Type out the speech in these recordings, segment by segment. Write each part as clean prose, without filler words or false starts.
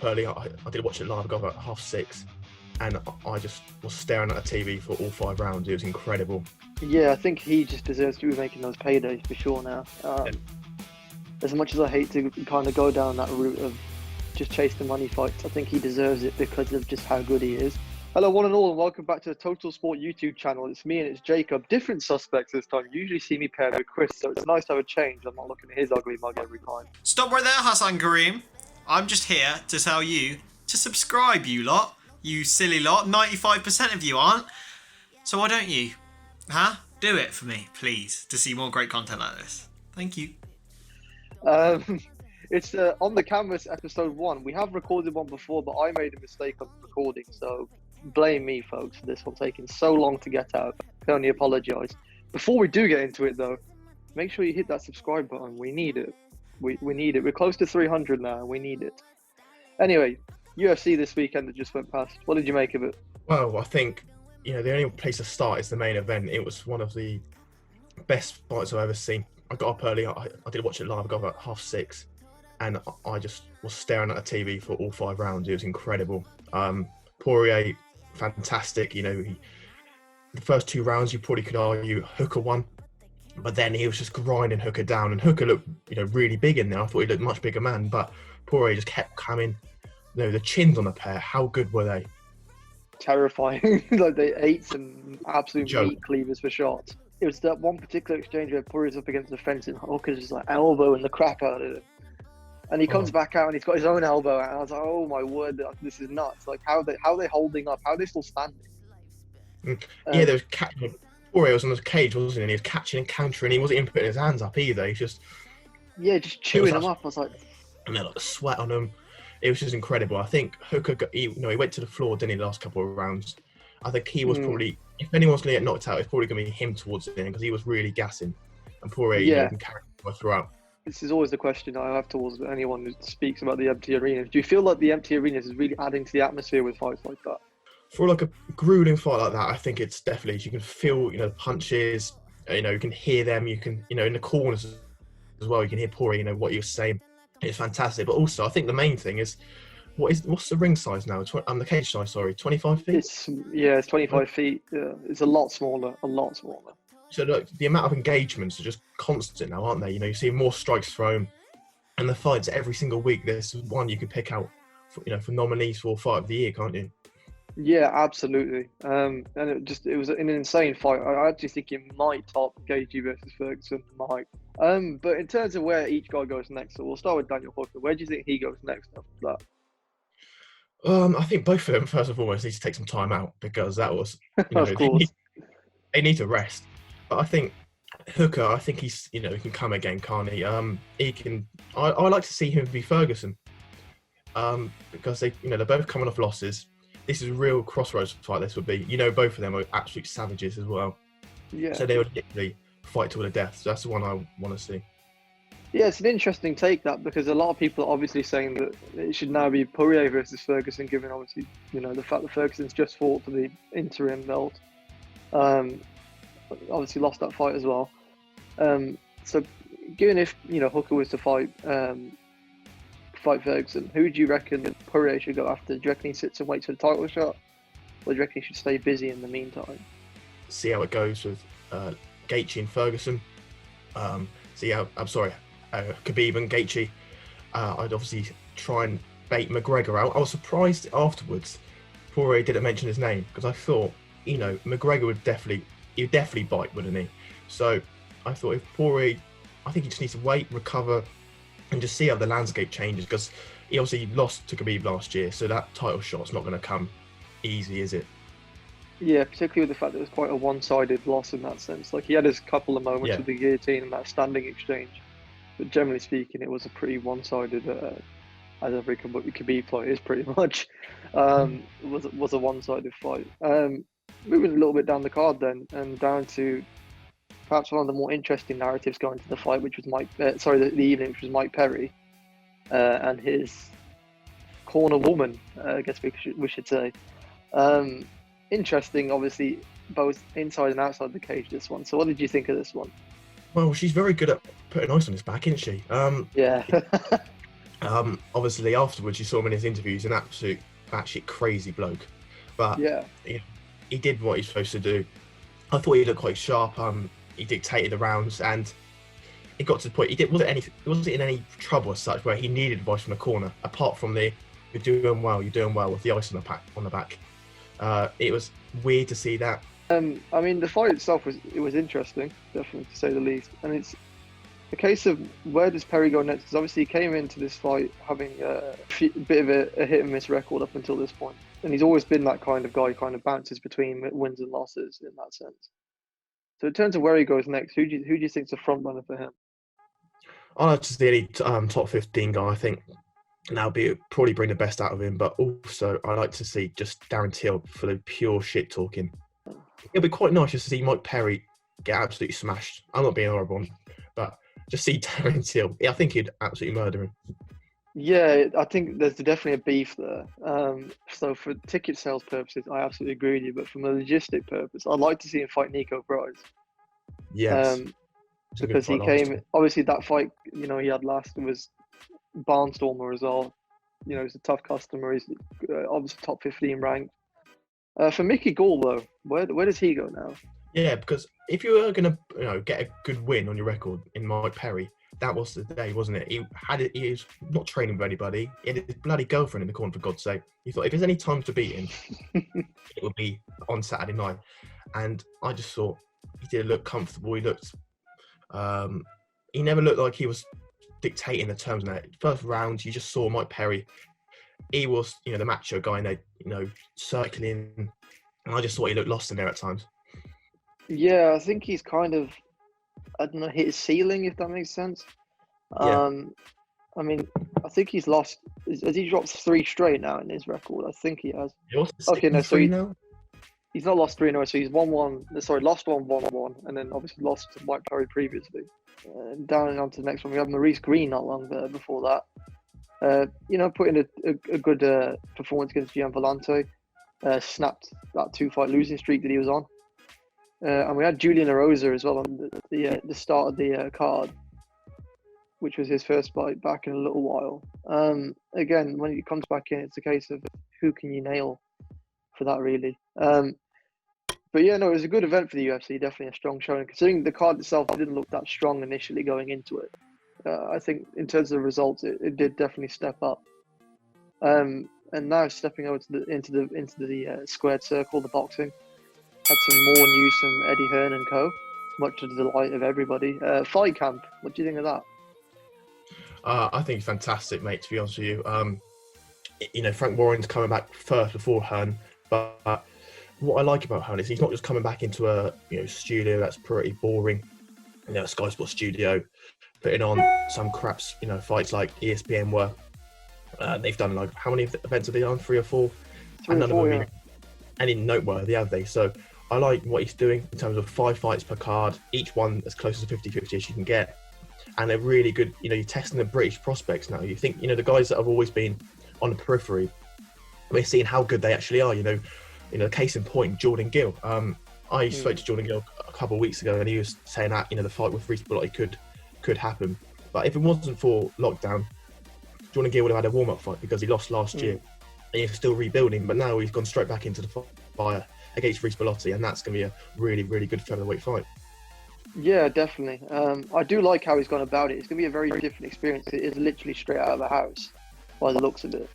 early. I did watch it live. I got up at 6:30, and I just was staring at the TV for all 5 rounds. It was incredible. Yeah, I think he just deserves to be making those paydays for sure now. As much as I hate to kind of go down that route of just chase the money fights, I think he deserves it because of just how good he is. Hello, one and all, and welcome back to the TotalSport YouTube channel. It's me and it's Jacob. Different suspects this time. You usually see me paired with Chris, so it's nice to have a change. I'm not looking at his ugly mug every time. Stop right there, Hassan Kareem. I'm just here to tell you to subscribe, you lot. You silly lot. 95% of you aren't. So why don't you? Huh? Do it for me, please, to see more great content like this. Thank you. It's On the Canvas episode 1. We have recorded one before, but I made a mistake on the recording, so blame me, folks, for this one taking so long to get out. I can only apologise. Before we do get into it, though, make sure you hit that subscribe button. We need it. We need it. We're close to 300 now. We need it. Anyway, UFC this weekend that just went past. What did you make of it? Well, I think, the only place to start is the main event. It was one of the best fights I've ever seen. I got up early. I did watch it live. I got up at 6:30, and I just was staring at the TV for all 5 rounds. It was incredible. Poirier, fantastic. The first 2 rounds, you probably could argue Hooker won, but then he was just grinding Hooker down, and Hooker looked, really big in there. I thought he looked a much bigger man, but Poirier just kept coming. The chins on the pair, how good were they? Terrifying. Like, they ate some absolute meat cleavers for shots. It was that one particular exchange where Poirier's up against the fence and Hooker's just like elbowing the crap out of him. And he comes back out and he's got his own elbow out. And I was like, oh my word, this is nuts. Like, how are they holding up? How are they still standing? There was catching. Poirier was on the cage, wasn't he? And he was catching and countering. He wasn't even putting his hands up either. He's just just chewing them up. I was like, and then the sweat on him. It was just incredible. I think Hooker, he went to the floor, didn't he, the last couple of rounds. I think he was probably, if anyone's going to get knocked out, it's probably going to be him towards the end because he was really gassing. And Poirier, can carry him throughout. This is always the question I have towards anyone who speaks about the empty arenas. Do you feel like the empty arenas is really adding to the atmosphere with fights like that? For like a grueling fight like that, I think it's definitely, you can feel, the punches, you can hear them, you can, in the corners as well, you can hear Poirier, what you're saying. It's fantastic. But also, I think the main thing is, what's the ring size now? The cage size, sorry, 25 feet? It's 25 feet. Yeah. It's a lot smaller. So look, the amount of engagements are just constant now, aren't they? You see more strikes thrown, and the fights every single week. There's one you could pick out, for nominees for Fight of the Year, can't you? Yeah, absolutely. And it was an insane fight. I actually think it might top Gaethje versus Ferguson. But in terms of where each guy goes next, so we'll start with Daniel Hooker. Where do you think he goes next after that? I think both of them, first and foremost, need to take some time out because that was, of course, they need to rest. But I think Hooker, I think he's, he can come again, can't he? He can. I like to see him be Ferguson, because they're both coming off losses. This is a real crossroads fight. This would be, both of them are absolute savages as well. Yeah. So they would literally fight to the death. So that's the one I want to see. Yeah, it's an interesting take that, because a lot of people are obviously saying that it should now be Poirier versus Ferguson, given obviously, the fact that Ferguson's just fought for the interim belt. Obviously lost that fight as well. So given if, Hooker was to fight Ferguson, who do you reckon Poirier should go after? Do you reckon he sits and waits for the title shot? Or do you reckon he should stay busy in the meantime? See how it goes with Gaethje and Ferguson. Khabib and Gaethje. I'd obviously try and bait McGregor out. I was surprised afterwards Poirier didn't mention his name, because I thought, McGregor would definitely bite, wouldn't he? So I thought if Poirier, I think he just needs to wait, recover, and just see how the landscape changes, because he obviously lost to Khabib last year, so that title shot's not going to come easy, is it? Yeah, particularly with the fact that it was quite a one-sided loss in that sense. Like, he had his couple of moments with the guillotine and that standing exchange, but generally speaking, it was a pretty one-sided, as every Khabib fight is pretty much. It was a one-sided fight. Moving a little bit down the card then, and down to perhaps one of the more interesting narratives going to the fight, which was the evening, which was Mike Perry and his corner woman, I guess we should say. Interesting, obviously, both inside and outside the cage, this one. So what did you think of this one? Well, she's very good at putting ice on his back, isn't she? Yeah. Obviously, afterwards, you saw him in his interviews, an absolute batshit crazy bloke. But Yeah. he did what he's supposed to do. I thought he looked quite sharp. He dictated the rounds, and it got to the point he wasn't in any trouble as such where he needed advice from the corner. Apart from the "you're doing well" with the ice on the back. It was weird to see that. I mean, the fight itself was interesting, definitely to say the least. And it's a case of where does Perry go next? Because obviously he came into this fight having a bit of a hit and miss record up until this point, and he's always been that kind of guy, kind of bounces between wins and losses in that sense. So in terms of where he goes next, who do you think's the front runner for him? I like to see any top 15 guy. I think that'll probably bring the best out of him. But also, I like to see just Darren Till for the pure shit talking. It'll be quite nice just to see Mike Perry get absolutely smashed. I'm not being horrible, but just see Darren Till. I think he'd absolutely murder him. Yeah, I think there's definitely a beef there. So for ticket sales purposes, I absolutely agree with you. But from a logistic purpose, I'd like to see him fight Nico Price. Yes. Because he came, obviously that fight, he had last was Barnstormer as well. He's a tough customer. He's obviously top 15 ranked. For Mickey Gall though, where does he go now? Yeah, because if you were gonna get a good win on your record in Mike Perry, that was the day, wasn't it? He was not training with anybody. He had his bloody girlfriend in the corner, for God's sake. He thought if there's any time to beat him, it would be on Saturday night. And I just thought he did look comfortable. He looked. He never looked like he was dictating the terms in that. First round, you just saw Mike Perry. He was, the macho guy, and they, circling. And I just thought he looked lost in there at times. Yeah, I think he's kind of, I don't know, hit his ceiling, if that makes sense. Yeah. I mean, I think he's lost. Has he dropped 3 straight now in his record? I think he has. Okay, no, so he's not lost 3 now, so he's lost 1-1, and then obviously lost to Mike Perry previously. Down and on to the next one, we have Maurice Green not long before that. Put in a good performance against Gian Vellante. Snapped that 2-fight losing streak that he was on. And we had Julian Erosa as well on the start of the card, which was his first fight back in a little while. Again, when he comes back in, it's a case of who can you nail for that, really. But yeah, no, it was a good event for the UFC. Definitely a strong showing. Considering the card itself didn't look that strong initially going into it, I think in terms of the results, it did definitely step up. And now stepping over into the squared circle, the boxing. Had some more news from Eddie Hearn and co. Much to the delight of everybody. Fight camp. What do you think of that? I think it's fantastic, mate. To be honest with you, Frank Warren's coming back first before Hearn, but what I like about Hearn is he's not just coming back into a studio that's pretty boring, a Sky Sports studio, putting on some craps, fights like ESPN were. They've done like how many events have they done? 3 or 4, and none of them even any noteworthy, have they? So I like what he's doing in terms of 5 fights per card, each one as close to 50-50 as you can get. And they're really good. You're testing the British prospects now. You think, the guys that have always been on the periphery, we're seeing how good they actually are. Case in point, Jordan Gill. I spoke to Jordan Gill a couple of weeks ago, and he was saying that, the fight with Reece Bellotti could happen. But if it wasn't for lockdown, Jordan Gill would have had a warm-up fight because he lost last year. And he's still rebuilding, but now he's gone straight back into the fire against Reece Bellotti, and that's going to be a really, really good featherweight fight. Yeah, definitely. I do like how he's gone about it. It's going to be a very different experience. It is literally straight out of the house, by the looks of it.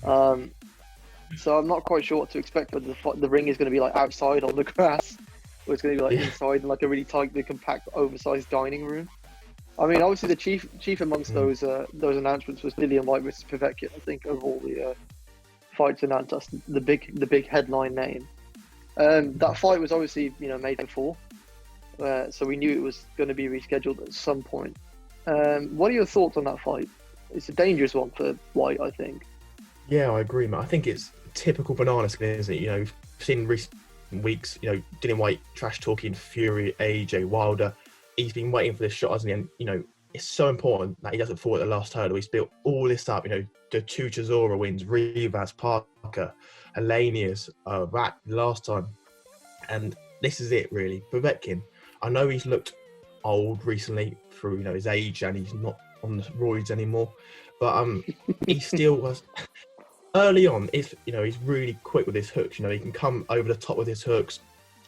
So I'm not quite sure what to expect, but the ring is going to be like outside on the grass, or it's going to be like inside in like a really tightly compact, oversized dining room. I mean, obviously the chief amongst those announcements was Dillian White versus Povetkin. I think of all the fights announced, that's the big headline name. That fight was obviously made before, so we knew it was going to be rescheduled at some point. What are your thoughts on that fight? It's a dangerous one for White, I think. Yeah, I agree, mate. I think it's typical banana skin, isn't it? We've seen in recent weeks, Dillian White trash talking Fury, AJ Wilder. He's been waiting for this shot, hasn't he? And it's so important that he doesn't fall at the last hurdle. He's built all this up. The 2 Chisora wins, Rivas, Parker, Helenius, Rat last time, and this is it really. Povetkin, I know he's looked old recently through his age, and he's not on the roids anymore, but he still was early on. If he's really quick with his hooks. He can come over the top with his hooks.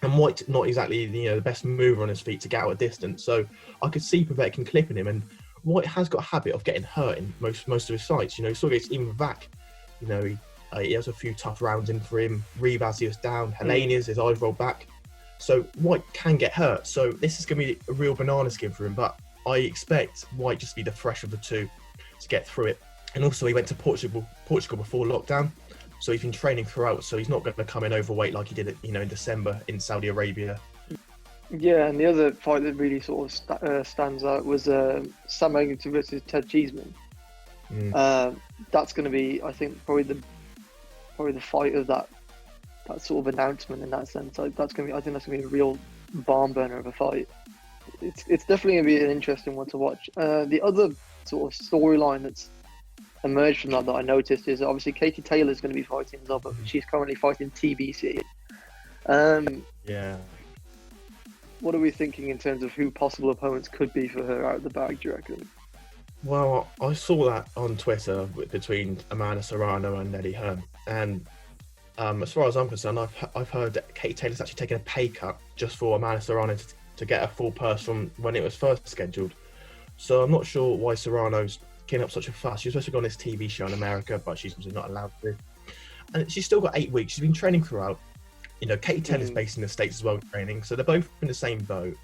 And White's not exactly the best mover on his feet to get out a distance, so I could see Povetkin clipping him. And White has got a habit of getting hurt in most of his fights. You saw it even with Vac. He has a few tough rounds in for him. Rivas, he was down. Helenius, his eyes rolled back. So White can get hurt. So this is going to be a real banana skin for him. But I expect White just to be the fresh of the two to get through it. And also he went to Portugal before lockdown. So he's been training throughout, so he's not going to come in overweight like he did, in December in Saudi Arabia. Yeah, and the other fight that really sort of stands out was Sam Eggerton versus Ted Cheeseman. That's going to be, I think, probably the fight of that sort of announcement in that sense. I think that's going to be a real barn burner of a fight. It's definitely going to be an interesting one to watch. The other sort of storyline that's emerged from that I noticed is obviously Katie Taylor's going to be fighting as well, but she's currently fighting TBC. Yeah. What are we thinking in terms of who possible opponents could be for her out of the bag, do you reckon? Well, I saw that on Twitter between Amanda Serrano and Eddie Hearn, and as far as I'm concerned, I've heard that Katie Taylor's actually taken a pay cut just for Amanda Serrano to get a full purse from when it was first scheduled. So I'm not sure why Serrano's getting up such a fuss. She's supposed to go on this TV show in America, but she's not allowed to. And she's still got 8 weeks. She's been training throughout. Katie Taylor's based in the States as well, training. So they're both in the same boat.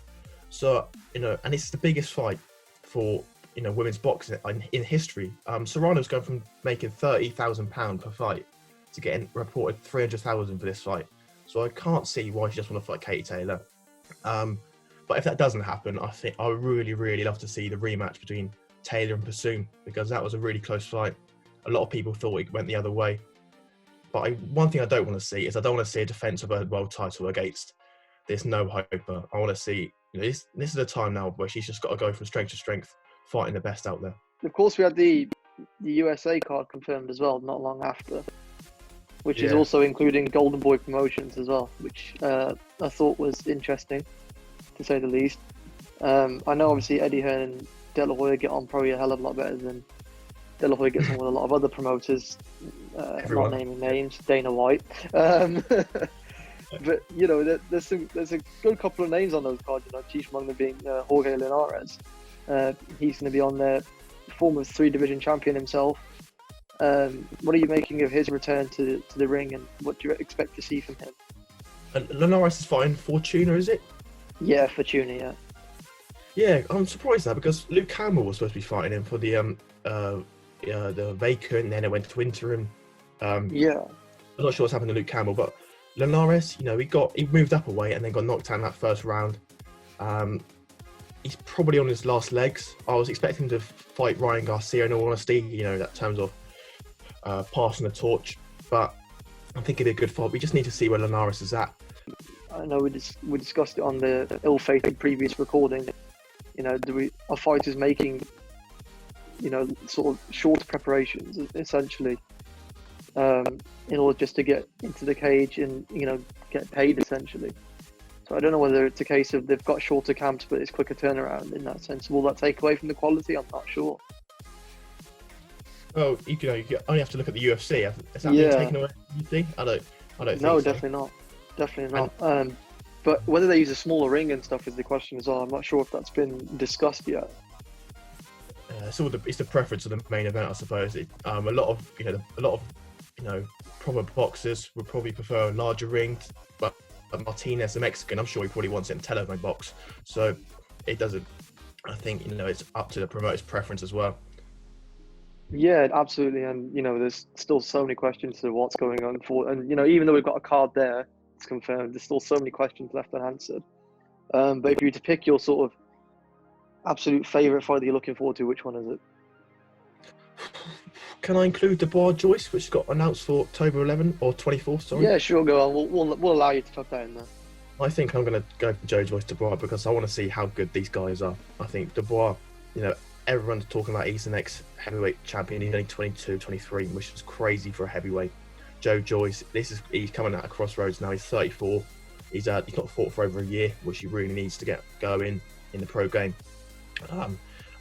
So, and it's the biggest fight for, women's boxing in history. Serrano's going from making £30,000 per fight to getting reported $300,000 for this fight. So I can't see why she just want to fight Katie Taylor. But if that doesn't happen, I think I would really, really love to see the rematch between Taylor and Bassoon, because that was a really close fight. A lot of people thought it went the other way. But one thing I don't want to see is I don't want to see a defence of a world title against this no-hoper. I want to see, this is a time now where she's just got to go from strength to strength, fighting the best out there. Of course, we had the USA card confirmed as well, not long after, which is also including Golden Boy Promotions as well, which I thought was interesting, to say the least. I know obviously Eddie Hearn and De La Hoya get on probably a hell of a lot better than De La Hoya gets on with a lot of other promoters, not naming names, Dana White. But there's a good couple of names on those cards. Chief among them being Jorge Linares. He's going to be on there, former 3-division champion himself. What are you making of his return to the ring, and what do you expect to see from him? Linares is fighting Fortuna, is it? Yeah, Fortuna. Yeah. Yeah, I'm surprised that, because Luke Campbell was supposed to be fighting him for the vacant, and then it went to interim. I'm not sure what's happened to Luke Campbell, but Linares, he moved up a weight and then got knocked out in that first round. He's probably on his last legs. I was expecting him to fight Ryan Garcia, in all honesty, that terms of passing the torch, but I think it'd be a good fight. We just need to see where Linares is at. I know we discussed it on the ill-fated previous recording. Are fighters making, sort of shorter preparations, essentially, in order just to get into the cage and, get paid, essentially. So I don't know whether it's a case of they've got shorter camps, but it's quicker turnaround in that sense. Will that take away from the quality? I'm not sure. Oh, you only have to look at the UFC. Has that been taken away from the UFC? I don't think No, so. definitely not. But whether they use a smaller ring and stuff is the question as well. I'm not sure if that's been discussed yet. It's the preference of the main event, I suppose. A lot of proper boxers would probably prefer a larger ring, but Martinez, the Mexican, I'm sure he probably wants it in a telephone box. So it doesn't. I think it's up to the promoter's preference as well. Yeah, absolutely. And there's still so many questions to what's going on and even though we've got a card there, it's confirmed, there's still so many questions left unanswered. But if you were to pick your sort of absolute favourite fight that you're looking forward to, which one is it? Can I include Dubois Joyce, which got announced for October 11th or 24th? Sorry. Yeah, sure, go on. We'll allow you to put that in there. I think I'm going to go for Joe Joyce Dubois, because I want to see how good these guys are. I think Dubois, everyone's talking about he's the next heavyweight champion. He's only 22, 23, which is crazy for a heavyweight. Joe Joyce, he's coming out of crossroads now. He's 34. He's not fought for over a year, which he really needs to get going in the pro game.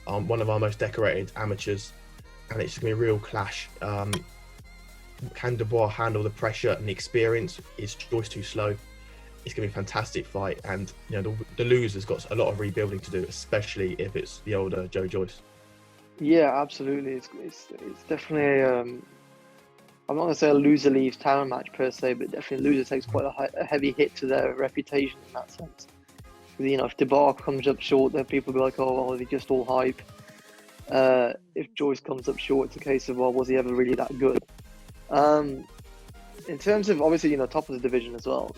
One of our most decorated amateurs. and it's going to be a real clash. Can Dubois handle the pressure and the experience? Is Joyce too slow? It's going to be a fantastic fight, and the loser's got a lot of rebuilding to do, especially if it's the older Joe Joyce. Yeah, absolutely. It's definitely I'm not going to say a loser leaves town match per se, but definitely a loser takes quite a heavy hit to their reputation in that sense. If Dubois comes up short, then people will be like, oh, well, he's just all hype. If Joyce comes up short, it's a case of, well, was he ever really that good? In terms of, obviously, top of the division as well,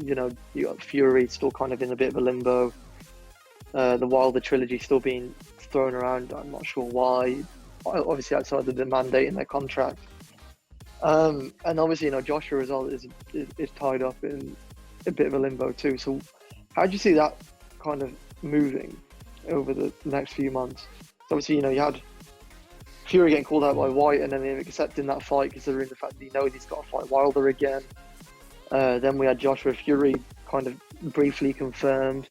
you got Fury still kind of in a bit of a limbo. The Wilder trilogy still being thrown around. I'm not sure why. Obviously, outside of the mandate in their contract. And obviously, Joshua as well is tied up in a bit of a limbo too. So, how do you see that kind of moving over the next few months? So obviously, you had Fury getting called out by White, and then him accepting that fight, considering the fact that he knows he's got to fight Wilder again. Then we had Joshua Fury kind of briefly confirmed,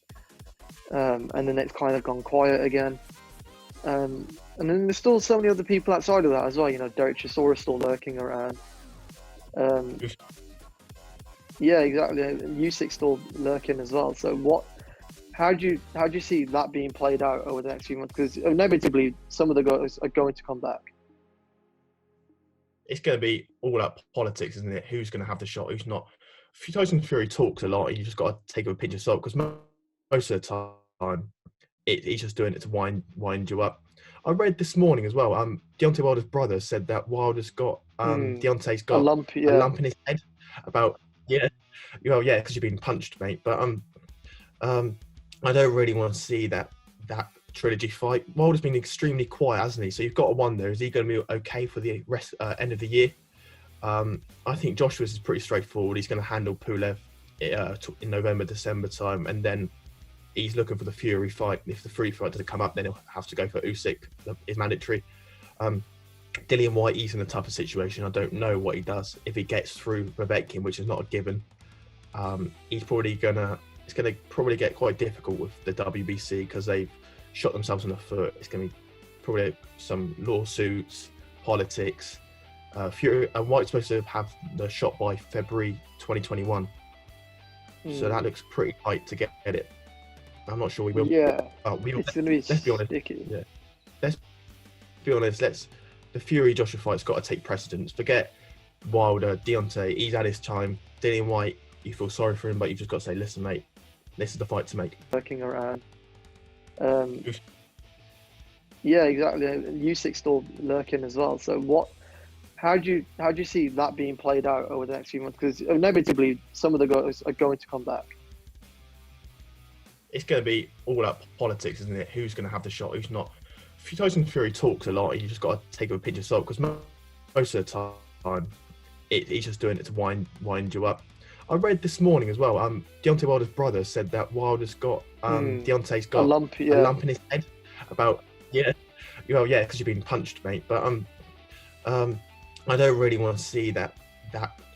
and then it's kind of gone quiet again. And then there's still so many other people outside of that as well. Derek Chisora still lurking around. Yeah, exactly. Usyk's still lurking as well. So how do you see that being played out over the next few months? Because inevitably some of the guys are going to come back. It's going to be all up politics, isn't it? Who's going to have the shot? Who's not? Tyson Fury talks a lot. You just got to take it with a pinch of salt, because most of the time he's just doing it to wind you up. I read this morning as well. Deontay Wilder's brother said that Wilder's got Deontay's got a lump in his head. Because you've been punched, mate. But I don't really want to see that trilogy fight. Wilder's been extremely quiet, hasn't he? So you've got to wonder, is he going to be okay for the rest end of the year? I think Joshua's is pretty straightforward. He's going to handle Pulev in November, December time, and then he's looking for the Fury fight. If the Fury fight doesn't come up, then he'll have to go for Usyk. It's mandatory. Dillian White, he's in a tougher situation. I don't know what he does if he gets through Povetkin, which is not a given. It's probably going to get quite difficult with the WBC, because they've shot themselves in the foot. It's going to be probably some lawsuits, politics. Fury and White's supposed to have the shot by February 2021. So that looks pretty tight to get it. I'm not sure we will. Yeah, let's be honest. sticky. Yeah, let's be honest. The Fury Joshua fight's got to take precedence. Forget Wilder, Deontay. He's had his time. Dillian White, you feel sorry for him, but you've just got to say, listen, mate, this is the fight to make. Looking around. Yeah, exactly. Usyk's still lurking as well. So how do you see that being played out over the next few months? Because inevitably some of the guys are going to come back. It's going to be all up politics, isn't it? Who's going to have the shot? Who's not? Tyson Fury talks a lot. You just got to take it with a pinch of salt, because most of the time he's just doing it to wind you up. I read this morning as well. Deontay Wilder's brother said that Wilder's got Deontay's got a lump in his head. Because you've been punched, mate. But I don't really want to see that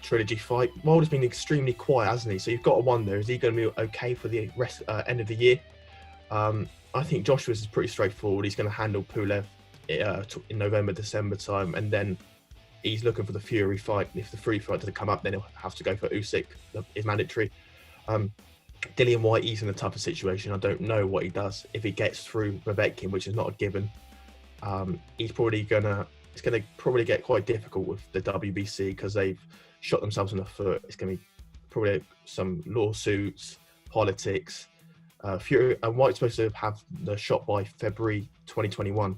trilogy fight. Wilder's been extremely quiet, hasn't he? So you've got to wonder, is he going to be okay for the rest end of the year? I think Joshua's is pretty straightforward. He's going to handle Pulev in November, December time, and then he's looking for the Fury fight. If the Fury fight doesn't come up, then he'll have to go for Usyk. It's mandatory. Dillian White, he's in a tougher situation. I don't know what he does if he gets through Povetkin, which is not a given. It's probably going to get quite difficult with the WBC, because they've shot themselves in the foot. It's going to be probably some lawsuits, politics. Fury and White's supposed to have the shot by February 2021.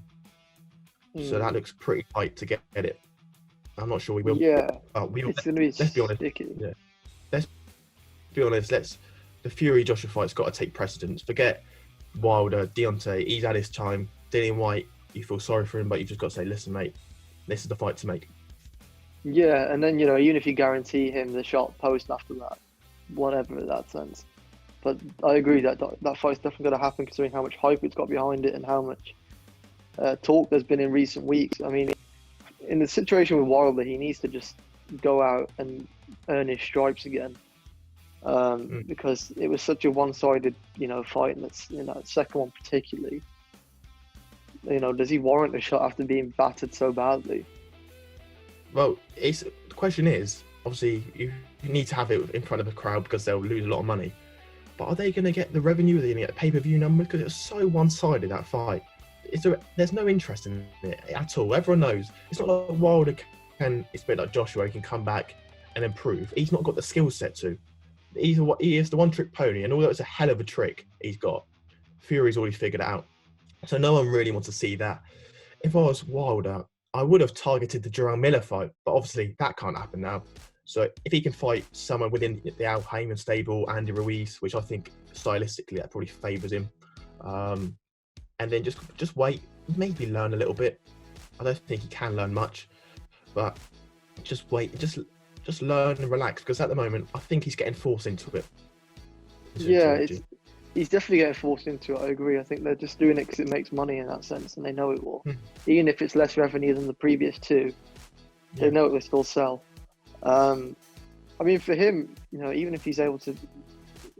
So that looks pretty tight to get it. I'm not sure we will. Yeah, it's going to be let's be honest. Sticky. Yeah, let's be honest. The Fury Joshua fight's got to take precedence. Forget Wilder, Deontay. He's had his time. Dillian White, you feel sorry for him, but you've just got to say, listen, mate, this is the fight to make. Yeah, and then even if you guarantee him the shot post after that, whatever in that sense. But I agree that fight's definitely going to happen, considering how much hype it's got behind it and how much talk there's been in recent weeks. I mean, in the situation with Wilder, he needs to just go out and earn his stripes again, because it was such a one-sided, fight, and that's that second one particularly. does he warrant a shot after being battered so badly? Well, the question is, obviously, you need to have it in front of a crowd because they'll lose a lot of money. But are they going to get the revenue? Are they going to get the pay-per-view numbers? Because it's so one-sided, that fight. There's no interest in it at all. Everyone knows. It's not like Wilder it's a bit like Joshua, he can come back and improve. He's not got the skill set to. He is the one-trick pony, and although it's a hell of a trick he's got, Fury's already figured it out. So no one really wants to see that. If I was Wilder, I would have targeted the Jarrell Miller fight, but obviously that can't happen now. So if he can fight someone within the Al Heyman stable, Andy Ruiz, which I think stylistically that probably favours him, and then just wait, maybe learn a little bit. I don't think he can learn much, but just wait, just learn and relax, because at the moment I think he's getting forced into it. Yeah, he's definitely getting forced into it. I agree. I think they're just doing it because it makes money in that sense, and they know it will. Even if it's less revenue than the previous two, they know it will still sell. I mean, for him, even if he's able to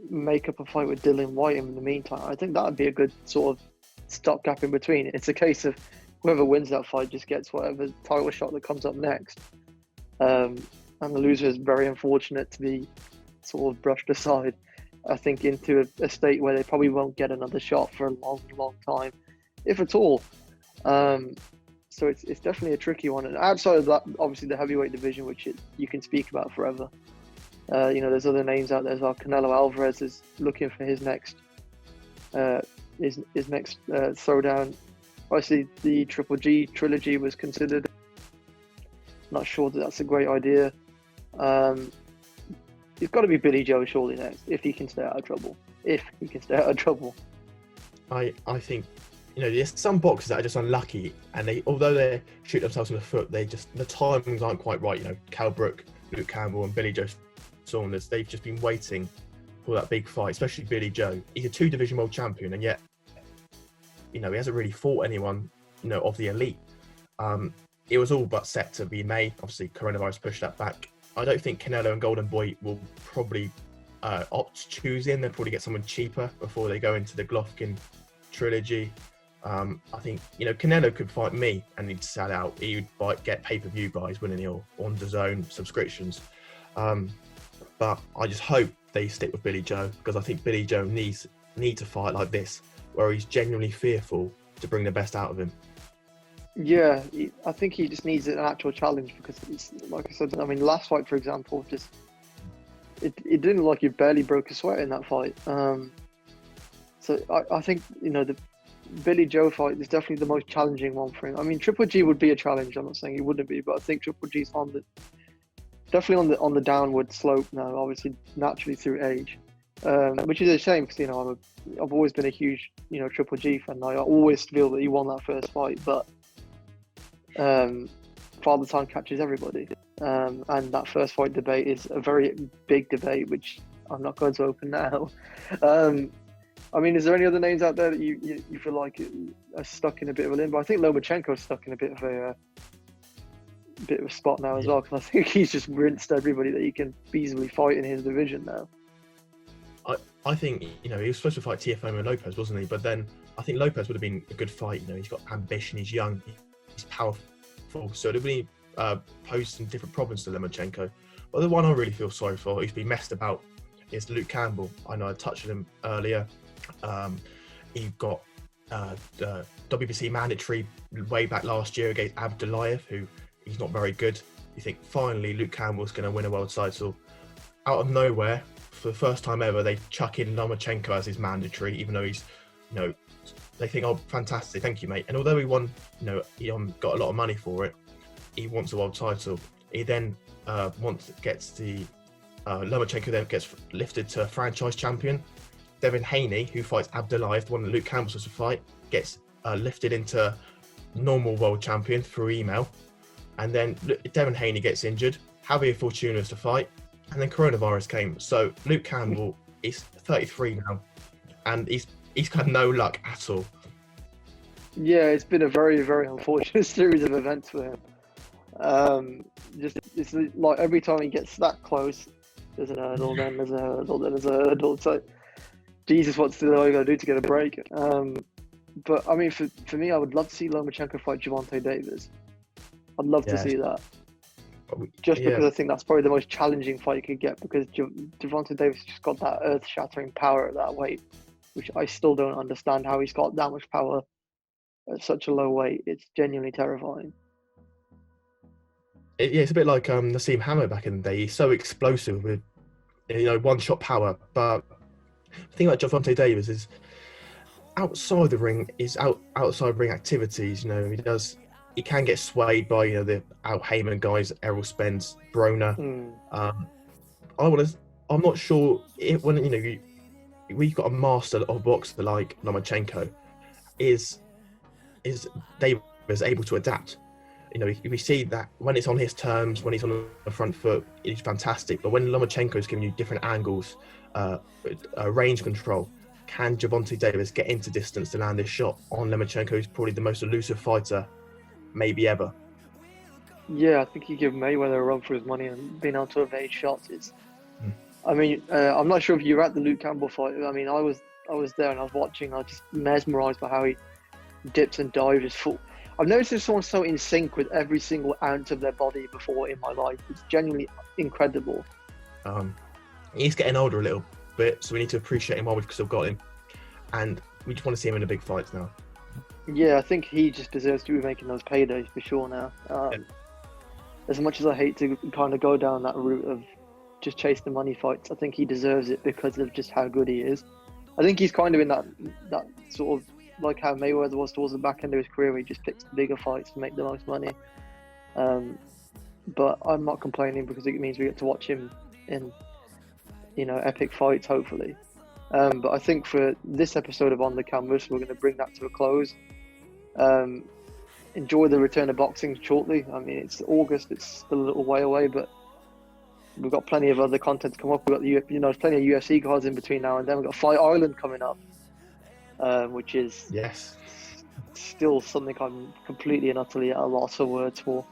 make up a fight with Dylan White in the meantime, I think that would be a good sort of stopgap in between. It's a case of whoever wins that fight just gets whatever title shot that comes up next. And the loser is very unfortunate to be sort of brushed aside, I think, into a state where they probably won't get another shot for a long, long time, if at all. So it's definitely a tricky one. And outside of that, obviously the heavyweight division, which you can speak about forever. There's other names out there as well. Canelo Alvarez is looking for his next throwdown. Obviously, the Triple G trilogy was considered. Not sure that that's a great idea. It's got to be Billy Joe surely next, if he can stay out of trouble. I think, there's some boxers that are just unlucky, and although they shoot themselves in the foot, the timings aren't quite right. Cal Brook, Luke Campbell, and Billy Joe Saunders, they've just been waiting for that big fight, especially Billy Joe. He's a 2-division world champion, and yet, he hasn't really fought anyone, of the elite. It was all but set to be made. Obviously, coronavirus pushed that back. I don't think Canelo and Golden Boy will probably opt to choose in. They'll probably get someone cheaper before they go into the Golovkin trilogy. I think, Canelo could fight me and he'd sell out. He would get pay-per-view buys, wouldn't he, or on DAZN subscriptions. But I just hope they stick with Billy Joe, because I think Billy Joe needs a fight like this, where he's genuinely fearful to bring the best out of him. Yeah, I think he just needs an actual challenge, because it's, like I said, last fight, for example, it didn't look like he barely broke a sweat in that fight. So I think, the Billy Joe fight is definitely the most challenging one for him. Triple G would be a challenge. I'm not saying he wouldn't be, but I think Triple G's definitely on the downward slope now, obviously naturally through age, which is a shame, because I've always been a huge Triple G fan. I always feel that he won that first fight, but Father Time catches everybody, and that first fight debate is a very big debate, which I'm not going to open now. Is there any other names out there that you feel like are stuck in a bit of a limbo? I think Lomachenko's stuck in a bit of a spot now as well, because I think he's just rinsed everybody that he can feasibly fight in his division now. I think, he was supposed to fight Teofimo Lopez, wasn't he? But then I think Lopez would have been a good fight. He's got ambition, he's young, he's powerful, so it'll be posed some different problems to Lomachenko. But the one I really feel sorry for, who's been messed about, is Luke Campbell. I know I touched on him earlier. He got the WBC mandatory way back last year against Abdullayev, who he's not very good. You think finally Luke Campbell's going to win a world title. Out of nowhere, for the first time ever, they chuck in Lomachenko as his mandatory, even though he's, they think, oh, fantastic, thank you, mate. And although he won, he got a lot of money for it, he wants a world title. He then Lomachenko then gets lifted to franchise champion. Devin Haney, who fights Abdullayev, the one that Luke Campbell's supposed to fight, gets lifted into normal world champion through email. And then Devin Haney gets injured. Javier Fortuna is to fight. And then coronavirus came. So Luke Campbell is 33 now. And he's had no luck at all. Yeah, it's been a very, very unfortunate series of events for him. It's like every time he gets that close, there's a hurdle, then there's a hurdle, then there's a hurdle. So, Jesus, what's the guy got to do to get a break? But I mean, for me, I would love to see Lomachenko fight Gervonta Davis. I'd love to see that. Just because I think that's probably the most challenging fight you could get, because Gervonta Davis just got that earth-shattering power at that weight, which I still don't understand how he's got that much power at such a low weight. It's genuinely terrifying. It's a bit like Nassim Hammer back in the day. He's so explosive with, one-shot power. But the thing about Gervonta Davis is outside the ring, outside ring activities. He can get swayed by the Al Heyman guys, Errol Spence, Broner. I'm not sure when we've got a master of boxer like Lomachenko, is Davis able to adapt? We see that when it's on his terms, when he's on the front foot, it's fantastic. But when Lomachenko is giving you different angles, range control, can Gervonta Davis get into distance to land his shot on Lomachenko, who's probably the most elusive fighter maybe ever? Yeah, I think he gave Mayweather a run for his money, and being able to evade shots is. I mean, I'm not sure if you were at the Luke Campbell fight. I mean, I was there and I was watching. I was just mesmerised by how he dips and dives. I've noticed someone so in sync with every single ounce of their body before in my life. It's genuinely incredible. He's getting older a little bit, so we need to appreciate him while we've still got him, and we just want to see him in the big fights now. Yeah, I think he just deserves to be making those paydays for sure now. As much as I hate to kind of go down that route of just chase the money fights, I think he deserves it because of just how good he is. I think he's kind of in that sort of like how Mayweather was towards the back end of his career, where he just picks the bigger fights to make the most money. But I'm not complaining because it means we get to watch him in, epic fights, hopefully. But I think for this episode of On the Canvas, we're going to bring that to a close. Enjoy the return of boxing shortly. I mean, it's August; it's still a little way away, but we've got plenty of other content to come up. We've got plenty of UFC cards in between now and then. We've got Fight Island coming up, which is still something I'm completely and utterly at a loss of words for.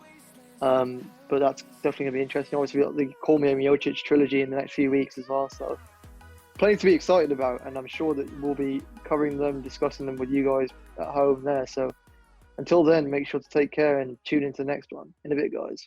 But that's definitely going to be interesting. Obviously, we've got the Call Me Miocic trilogy in the next few weeks as well, so plenty to be excited about, and I'm sure that we'll be covering them, discussing them with you guys at home there. So until then, make sure to take care and tune into the next one. In a bit, guys.